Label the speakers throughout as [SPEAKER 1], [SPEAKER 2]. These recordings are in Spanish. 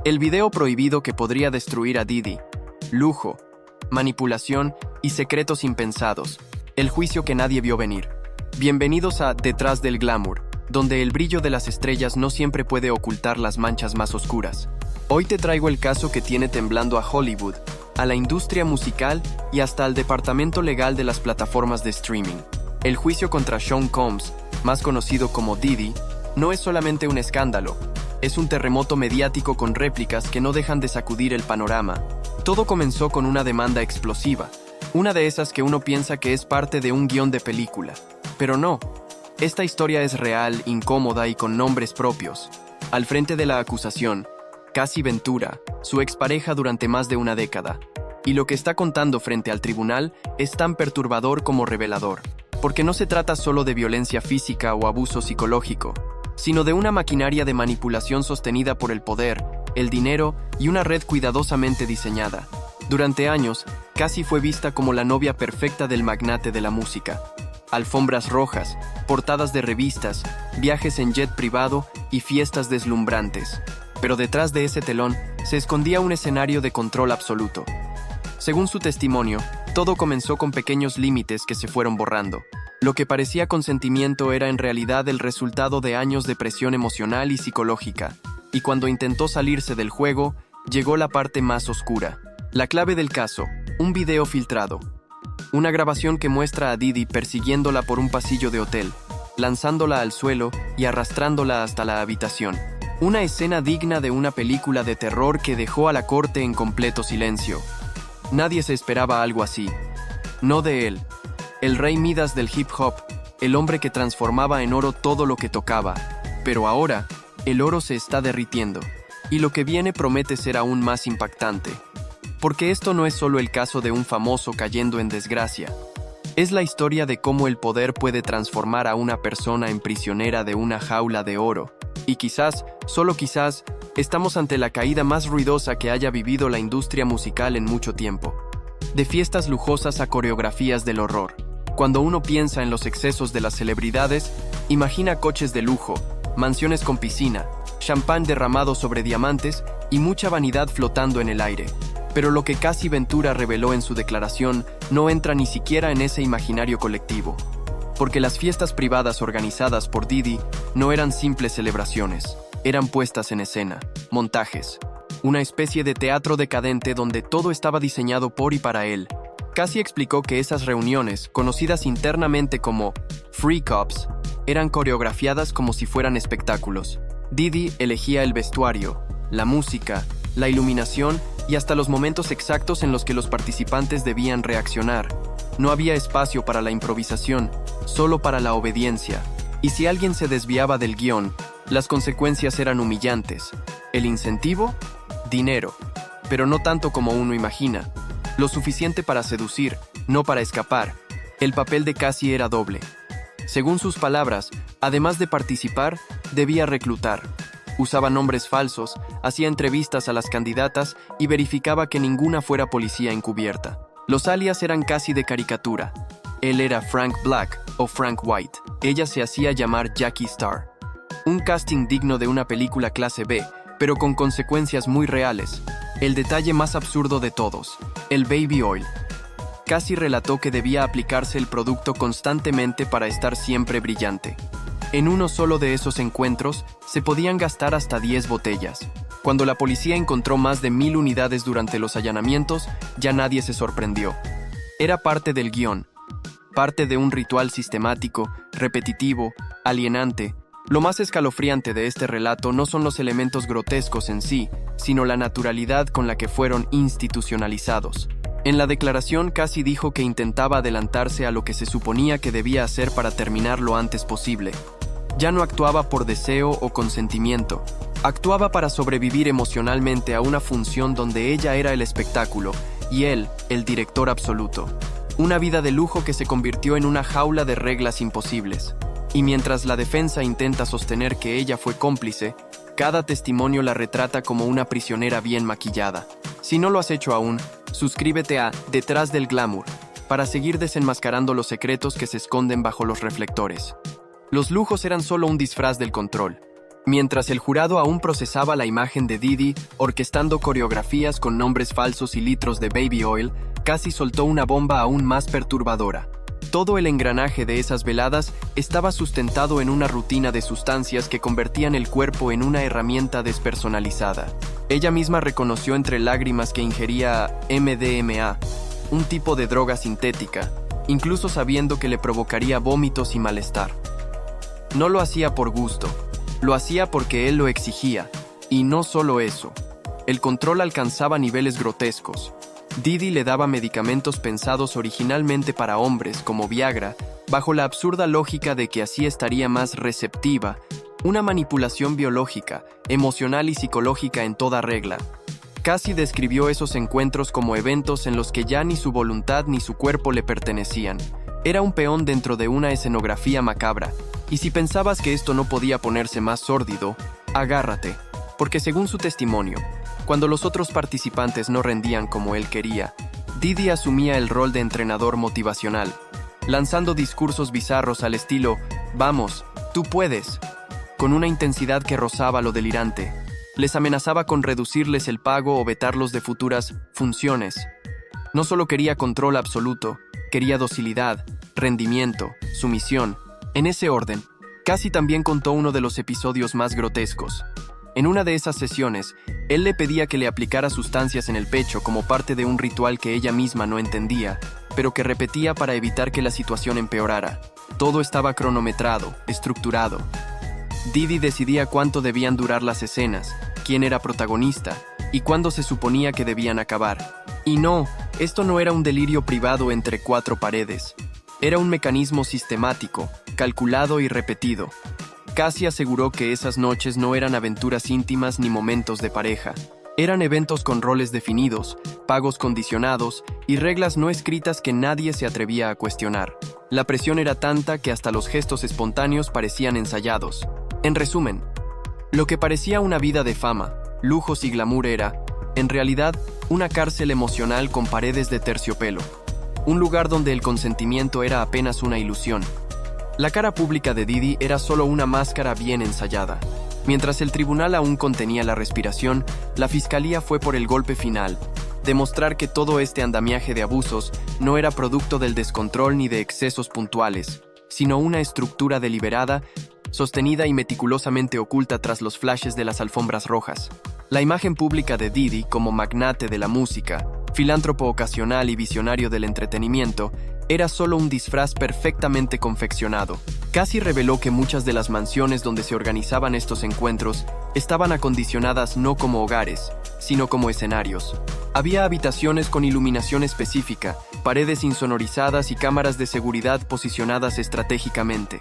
[SPEAKER 1] El video prohibido que podría destruir a Diddy. Lujo, manipulación y secretos impensados. El juicio que nadie vio venir. Bienvenidos a Detrás del Glamour, donde el brillo de las estrellas no siempre puede ocultar las manchas más oscuras. Hoy te traigo el caso que tiene temblando a Hollywood, a la industria musical y hasta al departamento legal de las plataformas de streaming. El juicio contra Sean Combs, más conocido como Diddy, no es solamente un escándalo, es un terremoto mediático con réplicas que no dejan de sacudir el panorama. Todo comenzó con una demanda explosiva, una de esas que uno piensa que es parte de un guión de película. Pero no, esta historia es real, incómoda y con nombres propios. Al frente de la acusación, Cassie Ventura, su expareja durante más de una década. Y lo que está contando frente al tribunal es tan perturbador como revelador, porque no se trata solo de violencia física o abuso psicológico, sino de una maquinaria de manipulación sostenida por el poder, el dinero y una red cuidadosamente diseñada. Durante años, Cassie fue vista como la novia perfecta del magnate de la música. Alfombras rojas, portadas de revistas, viajes en jet privado y fiestas deslumbrantes. Pero detrás de ese telón se escondía un escenario de control absoluto. Según su testimonio, todo comenzó con pequeños límites que se fueron borrando. Lo que parecía consentimiento era en realidad el resultado de años de presión emocional y psicológica. Y cuando intentó salirse del juego, llegó la parte más oscura. La clave del caso, un video filtrado. Una grabación que muestra a Diddy persiguiéndola por un pasillo de hotel, lanzándola al suelo y arrastrándola hasta la habitación. Una escena digna de una película de terror que dejó a la corte en completo silencio. Nadie se esperaba algo así. No de él. El rey Midas del hip hop, el hombre que transformaba en oro todo lo que tocaba. Pero ahora, el oro se está derritiendo. Y lo que viene promete ser aún más impactante. Porque esto no es solo el caso de un famoso cayendo en desgracia. Es la historia de cómo el poder puede transformar a una persona en prisionera de una jaula de oro. Y quizás, solo quizás, estamos ante la caída más ruidosa que haya vivido la industria musical en mucho tiempo. De fiestas lujosas a coreografías del horror. Cuando uno piensa en los excesos de las celebridades, imagina coches de lujo, mansiones con piscina, champán derramado sobre diamantes y mucha vanidad flotando en el aire. Pero lo que Cassie Ventura reveló en su declaración no entra ni siquiera en ese imaginario colectivo. Porque las fiestas privadas organizadas por Diddy no eran simples celebraciones, eran puestas en escena, montajes. Una especie de teatro decadente donde todo estaba diseñado por y para él. Cassie explicó que esas reuniones, conocidas internamente como Free Cops, eran coreografiadas como si fueran espectáculos. Diddy elegía el vestuario, la música, la iluminación y hasta los momentos exactos en los que los participantes debían reaccionar. No había espacio para la improvisación, solo para la obediencia. Y si alguien se desviaba del guión, las consecuencias eran humillantes. ¿El incentivo? Dinero. Pero no tanto como uno imagina. Lo suficiente para seducir, no para escapar. El papel de Cassie era doble. Según sus palabras, además de participar, debía reclutar. Usaba nombres falsos, hacía entrevistas a las candidatas y verificaba que ninguna fuera policía encubierta. Los alias eran casi de caricatura. Él era Frank Black o Frank White. Ella se hacía llamar Jackie Star. Un casting digno de una película clase B, pero con consecuencias muy reales. El detalle más absurdo de todos, el baby oil. Cassie relató que debía aplicarse el producto constantemente para estar siempre brillante. En uno solo de esos encuentros, se podían gastar hasta 10 botellas. Cuando la policía encontró más de 1000 unidades durante los allanamientos, ya nadie se sorprendió. Era parte del guión, parte de un ritual sistemático, repetitivo, alienante. Lo más escalofriante de este relato no son los elementos grotescos en sí, sino la naturalidad con la que fueron institucionalizados. En la declaración, Cassie dijo que intentaba adelantarse a lo que se suponía que debía hacer para terminar lo antes posible. Ya no actuaba por deseo o consentimiento. Actuaba para sobrevivir emocionalmente a una función donde ella era el espectáculo y él, el director absoluto. Una vida de lujo que se convirtió en una jaula de reglas imposibles. Y mientras la defensa intenta sostener que ella fue cómplice, cada testimonio la retrata como una prisionera bien maquillada. Si no lo has hecho aún, suscríbete a Detrás del Glamour para seguir desenmascarando los secretos que se esconden bajo los reflectores. Los lujos eran solo un disfraz del control. Mientras el jurado aún procesaba la imagen de Didi, orquestando coreografías con nombres falsos y litros de baby oil, Cassie soltó una bomba aún más perturbadora. Todo el engranaje de esas veladas estaba sustentado en una rutina de sustancias que convertían el cuerpo en una herramienta despersonalizada. Ella misma reconoció entre lágrimas que ingería MDMA, un tipo de droga sintética, incluso sabiendo que le provocaría vómitos y malestar. No lo hacía por gusto, lo hacía porque él lo exigía, y no solo eso. El control alcanzaba niveles grotescos. Didi le daba medicamentos pensados originalmente para hombres, como Viagra, bajo la absurda lógica de que así estaría más receptiva, una manipulación biológica, emocional y psicológica en toda regla. Cassie describió esos encuentros como eventos en los que ya ni su voluntad ni su cuerpo le pertenecían. Era un peón dentro de una escenografía macabra, y si pensabas que esto no podía ponerse más sórdido, agárrate, porque según su testimonio, cuando los otros participantes no rendían como él quería, Didi asumía el rol de entrenador motivacional, lanzando discursos bizarros al estilo «Vamos, tú puedes», con una intensidad que rozaba lo delirante. Les amenazaba con reducirles el pago o vetarlos de futuras funciones. No solo quería control absoluto, quería docilidad, rendimiento, sumisión. En ese orden, Cassie también contó uno de los episodios más grotescos. En una de esas sesiones, él le pedía que le aplicara sustancias en el pecho como parte de un ritual que ella misma no entendía, pero que repetía para evitar que la situación empeorara. Todo estaba cronometrado, estructurado. Didi decidía cuánto debían durar las escenas, quién era protagonista y cuándo se suponía que debían acabar. Y no, esto no era un delirio privado entre cuatro paredes. Era un mecanismo sistemático, calculado y repetido. Cassie aseguró que esas noches no eran aventuras íntimas ni momentos de pareja. Eran eventos con roles definidos, pagos condicionados y reglas no escritas que nadie se atrevía a cuestionar. La presión era tanta que hasta los gestos espontáneos parecían ensayados. En resumen, lo que parecía una vida de fama, lujos y glamour era, en realidad, una cárcel emocional con paredes de terciopelo. Un lugar donde el consentimiento era apenas una ilusión. La cara pública de Didi era solo una máscara bien ensayada. Mientras el tribunal aún contenía la respiración, la fiscalía fue por el golpe final, demostrar que todo este andamiaje de abusos no era producto del descontrol ni de excesos puntuales, sino una estructura deliberada, sostenida y meticulosamente oculta tras los flashes de las alfombras rojas. La imagen pública de Didi como magnate de la música, filántropo ocasional y visionario del entretenimiento, era solo un disfraz perfectamente confeccionado. Cassie reveló que muchas de las mansiones donde se organizaban estos encuentros estaban acondicionadas no como hogares, sino como escenarios. Había habitaciones con iluminación específica, paredes insonorizadas y cámaras de seguridad posicionadas estratégicamente.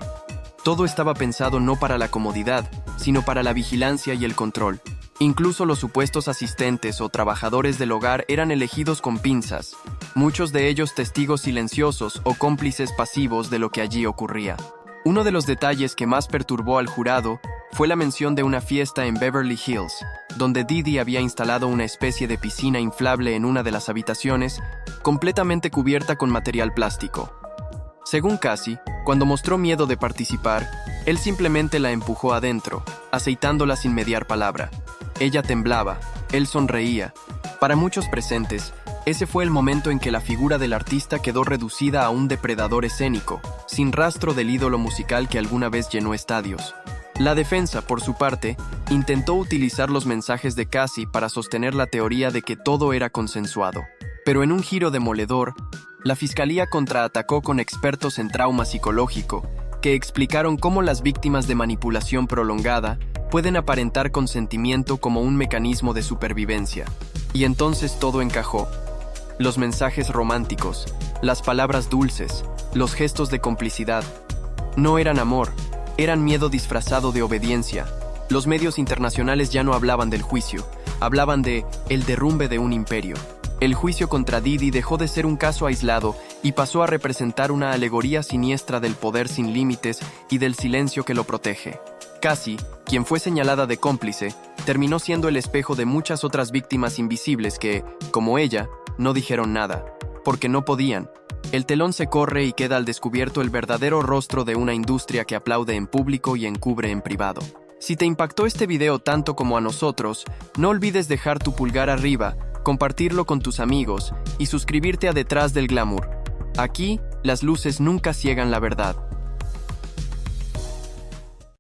[SPEAKER 1] Todo estaba pensado no para la comodidad, sino para la vigilancia y el control. Incluso los supuestos asistentes o trabajadores del hogar eran elegidos con pinzas, muchos de ellos testigos silenciosos o cómplices pasivos de lo que allí ocurría. Uno de los detalles que más perturbó al jurado fue la mención de una fiesta en Beverly Hills, donde Didi había instalado una especie de piscina inflable en una de las habitaciones, completamente cubierta con material plástico. Según Cassie, cuando mostró miedo de participar, él simplemente la empujó adentro, aceitándola sin mediar palabra. Ella temblaba, él sonreía. Para muchos presentes, ese fue el momento en que la figura del artista quedó reducida a un depredador escénico, sin rastro del ídolo musical que alguna vez llenó estadios. La defensa, por su parte, intentó utilizar los mensajes de Cassie para sostener la teoría de que todo era consensuado. Pero en un giro demoledor, la fiscalía contraatacó con expertos en trauma psicológico, que explicaron cómo las víctimas de manipulación prolongada pueden aparentar consentimiento como un mecanismo de supervivencia. Y entonces todo encajó. Los mensajes románticos, las palabras dulces, los gestos de complicidad. No eran amor, eran miedo disfrazado de obediencia. Los medios internacionales ya no hablaban del juicio, hablaban de el derrumbe de un imperio. El juicio contra Didi dejó de ser un caso aislado y pasó a representar una alegoría siniestra del poder sin límites y del silencio que lo protege. Cassie, quien fue señalada de cómplice, terminó siendo el espejo de muchas otras víctimas invisibles que, como ella, no dijeron nada, porque no podían. El telón se corre y queda al descubierto el verdadero rostro de una industria que aplaude en público y encubre en privado. Si te impactó este video tanto como a nosotros, no olvides dejar tu pulgar arriba, compartirlo con tus amigos y suscribirte a Detrás del Glamour. Aquí, las luces nunca ciegan la verdad.